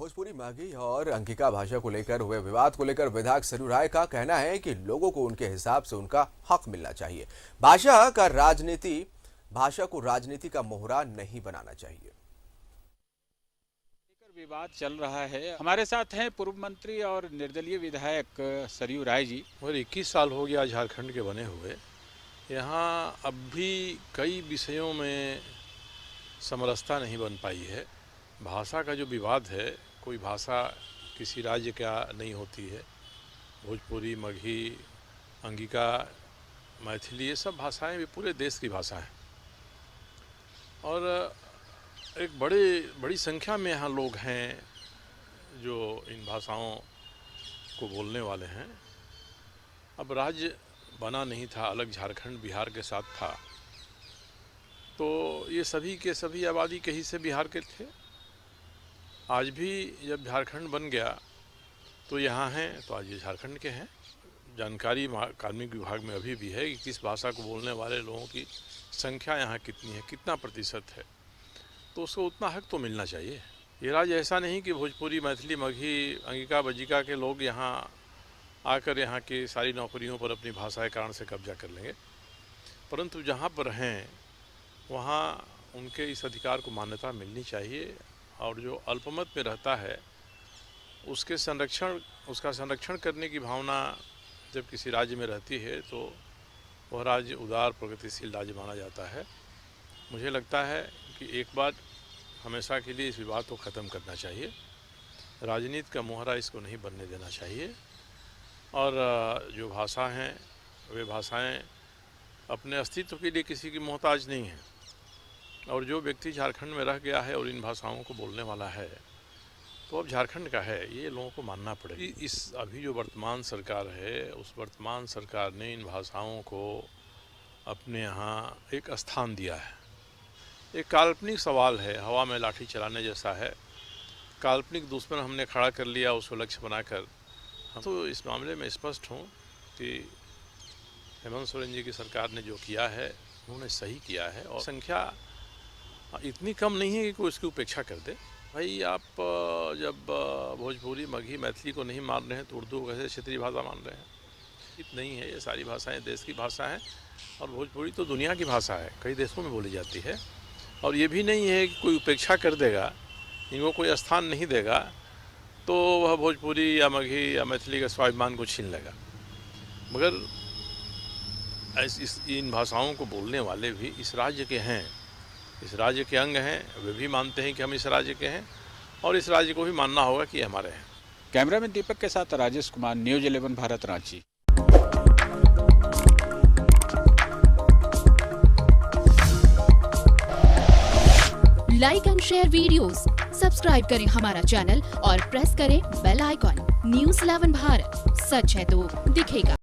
भोजपुरी माघी और अंगिका भाषा को लेकर हुए विवाद को लेकर विधायक सरयू राय का कहना है कि लोगों को उनके हिसाब से उनका हक मिलना चाहिए। भाषा को राजनीति का मोहरा नहीं बनाना चाहिए। विवाद चल रहा है। हमारे साथ हैं पूर्व मंत्री और निर्दलीय विधायक सरयू राय जी। और 21 साल हो गया झारखंड के बने हुए। यहाँ अब भी कई विषयों में समरसता नहीं बन पाई है। भाषा का जो विवाद है, कोई भाषा किसी राज्य का नहीं होती है। भोजपुरी, मगही, अंगिका, मैथिली, ये सब भाषाएं भी पूरे देश की भाषा हैं और एक बड़ी संख्या में यहाँ लोग हैं जो इन भाषाओं को बोलने वाले हैं। अब राज्य बना नहीं था, अलग झारखंड बिहार के साथ था, तो ये सभी के सभी आबादी के हिस्से बिहार के थे। आज भी जब झारखंड बन गया तो यहाँ हैं, तो आज ये झारखंड के हैं। जानकारी कार्मिक विभाग में अभी भी है कि किस भाषा को बोलने वाले लोगों की संख्या यहाँ कितनी है, कितना प्रतिशत है, तो उसको उतना हक तो मिलना चाहिए। ये राज्य ऐसा नहीं कि भोजपुरी, मैथिली, मगही, अंगिका, बजिका के लोग यहाँ आकर यहाँ की सारी नौकरियों पर अपनी भाषा के कारण से कब्जा कर लेंगे, परंतु जहाँ पर हैं वहाँ उनके इस अधिकार को मान्यता मिलनी चाहिए। और जो अल्पमत में रहता है उसका संरक्षण करने की भावना जब किसी राज्य में रहती है तो वह राज्य उदार, प्रगतिशील राज्य माना जाता है। मुझे लगता है कि एक बार हमेशा के लिए इस विवाद को ख़त्म करना चाहिए। राजनीति का मोहरा इसको नहीं बनने देना चाहिए। और जो भाषा हैं वे भाषाएं अपने अस्तित्व के लिए किसी की मोहताज नहीं हैं। और जो व्यक्ति झारखंड में रह गया है और इन भाषाओं को बोलने वाला है तो अब झारखंड का है, ये लोगों को मानना पड़ेगा। इस अभी जो वर्तमान सरकार है, उस वर्तमान सरकार ने इन भाषाओं को अपने यहाँ एक स्थान दिया है। एक काल्पनिक सवाल है, हवा में लाठी चलाने जैसा है। काल्पनिक दुश्मन हमने खड़ा कर लिया उसको लक्ष्य बनाकर। हम तो इस मामले में स्पष्ट हूँ कि हेमंत सोरेन जी की सरकार ने जो किया है उन्होंने सही किया है। और संख्या इतनी कम नहीं है कि कोई उसकी उपेक्षा कर दे। भाई, आप जब भोजपुरी, मगही, मैथिली को नहीं मान रहे हैं तो उर्दू कैसे क्षेत्रीय भाषा मान रहे हैं? इतना नहीं है, ये सारी भाषाएं देश की भाषा हैं और भोजपुरी तो दुनिया की भाषा है, कई देशों में बोली जाती है। और ये भी नहीं है कि कोई उपेक्षा कर देगा, इनको कोई स्थान नहीं देगा तो वह भोजपुरी या मगही या मैथिली का स्वाभिमान को छीन लेगा। मगर इन भाषाओं को बोलने वाले भी इस राज्य के हैं, इस राज्य के अंग हैं। वे भी मानते हैं कि हम इस राज्य के हैं और इस राज्य को भी मानना होगा कि हमारे हैं। कैमरामैन दीपक के साथ Rajesh Kumar, news 11 Bharat, Ranchi. Like and share videos, subscribe करें हमारा चैनल और प्रेस करें बेल आइकॉन। न्यूज़ 11 भारत, सच है तो दिखेगा।